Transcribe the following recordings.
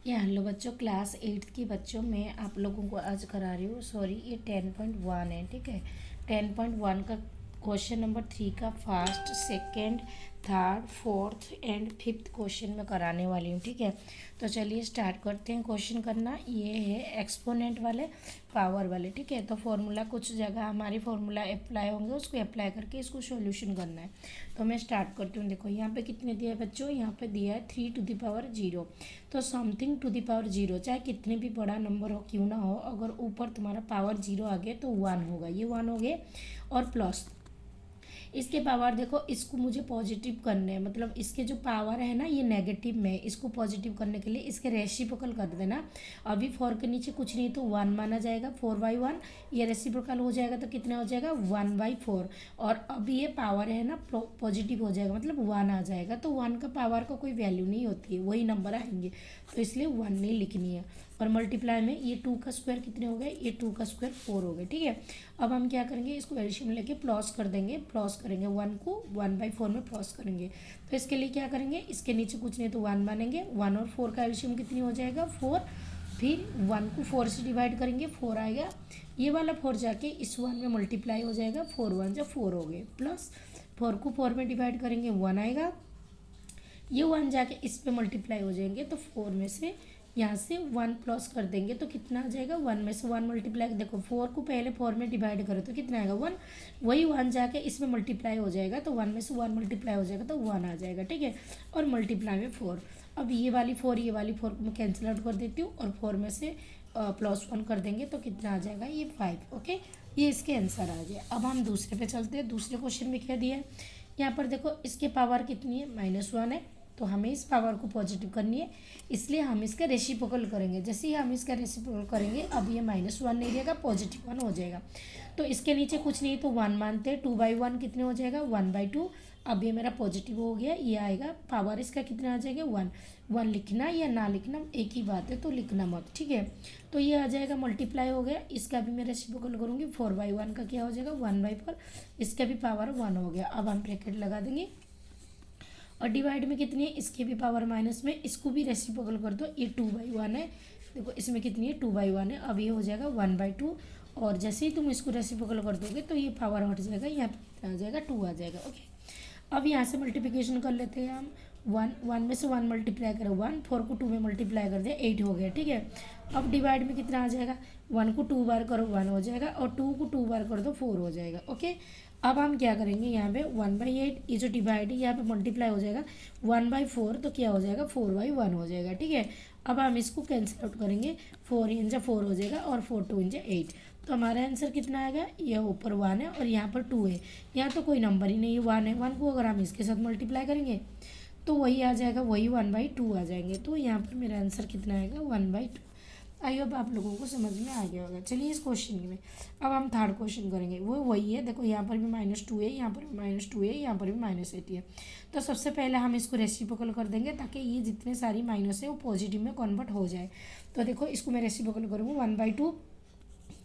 या हेलो बच्चों, class 8th के बच्चों में आप लोगों को आज करा रही हूँ। सॉरी, ये 10.1 है, ठीक है। 10.1 का क्वेश्चन नंबर 3 का first, second, third, fourth and fifth question में कराने वाली हूँ, ठीक है। तो चलिए स्टार्ट करते हैं क्वेश्चन करना। ये है एक्सपोनेंट वाले, पावर वाले, ठीक है। तो फॉर्मूला कुछ जगह हमारी फॉर्मूला अप्लाई होंगे, उसको अप्लाई करके इसको सॉल्यूशन करना है। तो मैं स्टार्ट करती हूँ। देखो यहाँ पे कितने दिया है बच्चों, यहाँ पे दिया है 3 to the power 0। तो समथिंग टू द पावर 0, चाहे कितने भी बड़ा नंबर हो क्यों ना हो, अगर ऊपर तुम्हारा पावर 0 आ गया तो 1 होगा। ये 1 हो गए। और प्लस इसके पावर देखो, इसको मुझे पॉजिटिव करने हैं, मतलब इसके जो पावर है ना ये नेगेटिव में, इसको पॉजिटिव करने के लिए इसके रेसिप्रोकल कर देना। अभी 4 के नीचे कुछ नहीं तो 1 माना जाएगा, 4/1। ये रेसिप्रोकल हो जाएगा तो कितना हो जाएगा, 1/4। और अभी ये पावर है ना पॉजिटिव हो जाएगा, मतलब 1 आ जाएगा। तो 1 का पावर का कोई वैल्यू नहीं होती है, वही नंबर आएंगे, तो इसलिए 1 नहीं लिखनी है। और मल्टीप्लाई में ये 2 का स्क्वायर कितने हो गए, ये 2 का स्क्वायर 4 हो गए, ठीक है। अब हम क्या करेंगे, इसको एल्शियम लेके प्लस कर देंगे, प्लस करेंगे 1 को 1/4 में प्लस करेंगे। तो इसके लिए क्या करेंगे, इसके नीचे कुछ नहीं तो 1 मानेंगे। 1 और 4 का एल्शियम कितनी हो जाएगा, 4। फिर 1 को 4 से डिवाइड करेंगे, 4 आएगा। ये वाला 4 जाके इस 1 में मल्टीप्लाई हो जाएगा, 4 1 जब 4 हो गए। प्लस 4 को 4 में डिवाइड करेंगे, 1 आएगा। ये 1 जाके इस पे मल्टीप्लाई हो जाएंगे, तो 4 में से यहाँ से 1 प्लस कर देंगे तो कितना आ जाएगा, 1 में से 1 मल्टीप्लाई, देखो 4 को पहले 4 में डिवाइड करो तो कितना आएगा, 1। वही 1 जाके इसमें मल्टीप्लाई हो जाएगा, तो 1 में से 1 मल्टीप्लाई हो जाएगा तो 1 आ जाएगा, ठीक है। और मल्टीप्लाई में 4। अब ये वाली 4 को मैं कैंसिल आउट कर देती हूँ, और 4 में से +1 कर देंगे तो कितना आ जाएगा, ये 5। ओके, ये इसके आंसर आ गया। अब हम दूसरे पे चलते हैं। दूसरे क्वेश्चन में क्या दिया है, यहाँ पर देखो इसके पावर कितनी है, -1 है। तो हमें इस पावर को पॉजिटिव करनी है, इसलिए हम इसका रेसिप्रोकल करेंगे। जैसे ही हम इसका रेसिप्रोकल करेंगे, अब ये -1 नहीं रहेगा, +1 हो जाएगा। तो इसके नीचे कुछ नहीं तो 1 मानते हैं। 2/1 कितने हो जाएगा, 1/2। अब ये मेरा पॉजिटिव हो गया, ये आएगा। पावर इसका कितना आ जाएगा, 1। 1 लिखना या ना लिखना एक ही बात है, तो लिखना मत, ठीक है। तो ये आ जाएगा, मल्टीप्लाई हो गया। इसका भी मैं रेसिप्रोकल करूँगी, 4/1 का क्या हो जाएगा, 1/4। इसका भी पावर 1 हो गया। अब हम ब्रैकेट लगा देंगे। और डिवाइड में कितनी है, इसके भी पावर माइनस में, इसको भी रेसिप्रोकल कर दो। ये 2/1 है, देखो इसमें कितनी है, 2/1 है। अब ये हो जाएगा 1/2। और जैसे ही तुम इसको रेसिप्रोकल कर दोगे तो ये पावर हट जाएगा, यहाँ पे कितना आ जाएगा, 2 आ जाएगा। ओके, अब यहाँ से मल्टीप्लिकेशन कर लेते हैं हम। 1 में से 1 मल्टीप्लाई करो 1, 4 को 2 में मल्टीप्लाई कर दिया, 8 हो गया, ठीक है। अब डिवाइड में कितना आ जाएगा, 1 को 2 बार करो 1 हो जाएगा, और 2 को 2 बार कर दो 4 हो जाएगा। ओके, अब हम क्या करेंगे, यहाँ पे 1/8, ये जो डिवाइड है यहाँ पे मल्टीप्लाई हो जाएगा, 1/4 तो क्या हो जाएगा, 4/1 हो जाएगा, ठीक है। अब हम इसको कैंसिल आउट करेंगे, 4 × 4 हो जाएगा, और 4 2 × 8। तो हमारा आंसर कितना आएगा, ये ऊपर 1 है और यहाँ पर 2 है। यहाँ तो कोई नंबर ही नहीं है, 1 है। 1 को अगर हम इसके साथ मल्टीप्लाई करेंगे तो वही आ जाएगा, वही 1/2 आ जाएंगे। तो यहाँ पर मेरा आंसर कितना आएगा, 1/2। आई होप आप लोगों को समझ में आ गया होगा। चलिए इस क्वेश्चन में अब हम थर्ड क्वेश्चन करेंगे। वो वही है, देखो यहाँ पर भी -2 है, यहाँ पर भी -2 है, यहाँ पर भी -8 है। तो सबसे पहले हम इसको रेसिप्रोकल कर देंगे, ताकि ये जितने सारी माइनस है वो पॉजिटिव में कन्वर्ट हो जाए। तो देखो इसको मैं रेसिप्रोकल करूँगी, 1/2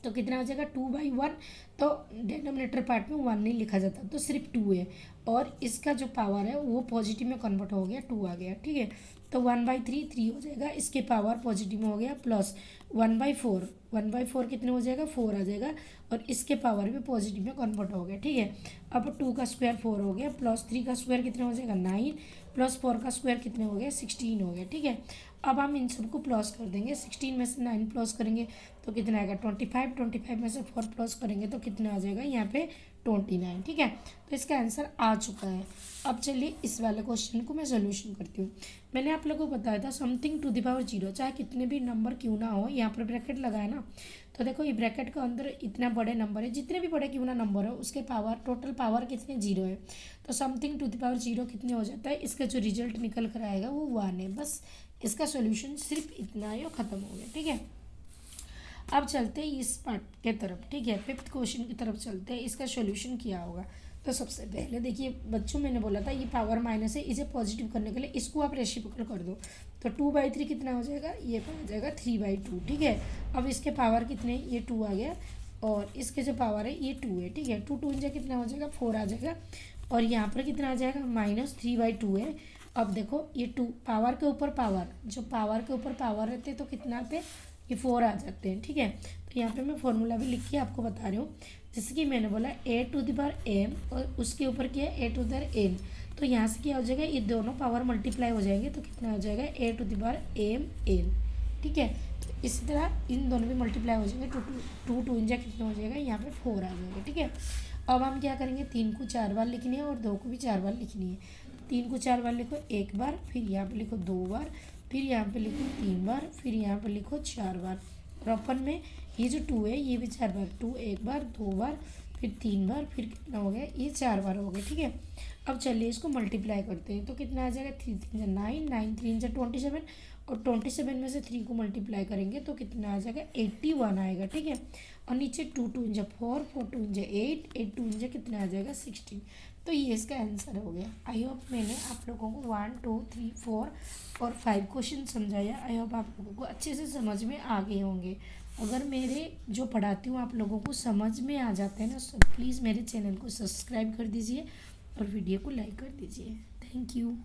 तो कितना हो जाएगा, 2/1। तो डिनोमिनेटर पार्ट में 1 नहीं लिखा जाता, तो सिर्फ 2 है। और इसका जो पावर है वो पॉजिटिव में कन्वर्ट हो गया, 2 आ गया, ठीक है। तो 1/3 3 हो जाएगा, इसके पावर पॉजिटिव में हो गया, प्लस 1/4 1/4 कितने हो जाएगा, 4 आ जाएगा। और इसके पावर भी पॉजिटिव में कन्वर्ट हो गया, ठीक है। अब 2 का स्क्वायर 4 हो गया, प्लस 3 का स्क्वायर कितने हो जाएगा, 9, प्लस 4 का स्क्वायर कितने हो गया, 16 हो गया, ठीक है। अब हम इन सबको प्लस कर देंगे, 16 में से 9 प्लस करेंगे तो कितना आएगा, 25। 25 में से 4 प्लस करेंगे तो कितना आ जाएगा, यहाँ पे 29, ठीक है। तो इसका आंसर आ चुका है। अब चलिए इस वाले क्वेश्चन को मैं सोल्यूशन करती हूँ। मैंने आप लोगों को बताया था समथिंग टू द पावर 0, चाहे कितने भी नंबर क्यों ना हो, यहाँ पर ब्रैकेट लगाया ना। तो देखो ये ब्रैकेट के अंदर इतना बड़े नंबर है, जितने भी बड़े क्यों ना नंबर हो उसके पावर, टोटल पावर कितने, 0 है। तो समथिंग टू द पावर 0 कितने हो जाता है, इसका जो रिजल्ट निकल कर आएगा वो 1 है। बस इसका सोल्यूशन सिर्फ इतना है और ख़त्म हो गया, ठीक है। अब चलते हैं इस पार्ट के तरफ, ठीक है। फिफ्थ क्वेश्चन की तरफ चलते हैं, इसका सोल्यूशन क्या होगा। तो सबसे पहले देखिए बच्चों, मैंने बोला था ये पावर माइनस है, इसे पॉजिटिव करने के लिए इसको आप रेसिप्रोकल कर दो। तो 2/3 कितना हो जाएगा, ये आ जाएगा 3/2, ठीक है। अब इसके पावर कितने, ये 2 आ गया, और इसके जो पावर है ये 2 है, ठीक है। 2 2 कितना हो जाएगा, 4 आ जाएगा। और यहाँ पर कितना आ जाएगा, -3/2 है। अब देखो ये 2 पावर के ऊपर पावर, जो पावर के ऊपर पावर रहते हैं तो कितना आते हैं, ये 4 आ जाते हैं, ठीक है। तो यहाँ पे मैं फॉर्मूला भी लिख के आपको बता रही हूँ। जैसे कि मैंने बोला a⁴m और उसके ऊपर क्या है a⁴n, तो यहाँ से क्या हो जाएगा, ये दोनों पावर मल्टीप्लाई हो जाएंगे तो कितना हो जाएगा a⁴m_n, ठीक है। तो इसी तरह इन दोनों भी मल्टीप्लाई हो जाएंगे, टू टू इंजा कितना हो जाएगा, यहाँ पे 4 आ जाएगा, ठीक है। अब हम क्या करेंगे, 3 को 4 बार लिखनी है और 2 को भी 4 बार लिखनी है। 3 को 4 बार लिखो 1 बार, फिर यहाँ पे लिखो 2 बार, फिर यहाँ पे लिखो 3 बार, फिर यहाँ पे लिखो 4 बार। और अपन में ये जो 2 है ये भी 4 बार, 2 1 बार, 2 बार, फिर 3 बार, फिर कितना हो गया, ये 4 बार हो गया, ठीक है। अब चलिए इसको मल्टीप्लाई करते हैं, तो कितना आ जाएगा, 3 3 9, 9 3 27, और 27 में से 3 को मल्टीप्लाई करेंगे तो कितना आ जाएगा, 81 आएगा, ठीक है। और नीचे 2 2 इंजा 4, 4 2 इंजा 8, 8 2 इंजा कितना आ जाएगा, 16। तो ये इसका आंसर हो गया। आई होप मैंने आप लोगों को 1 2 3 4 और 5 क्वेश्चन समझाया। आई होप आप लोगों को अच्छे से समझ में आ गए होंगे। अगर मेरे जो पढ़ाती हूँ आप लोगों को समझ में आ जाते हैं ना, तो प्लीज़ मेरे चैनल को सब्सक्राइब कर दीजिए और वीडियो को लाइक कर दीजिए। Thank you.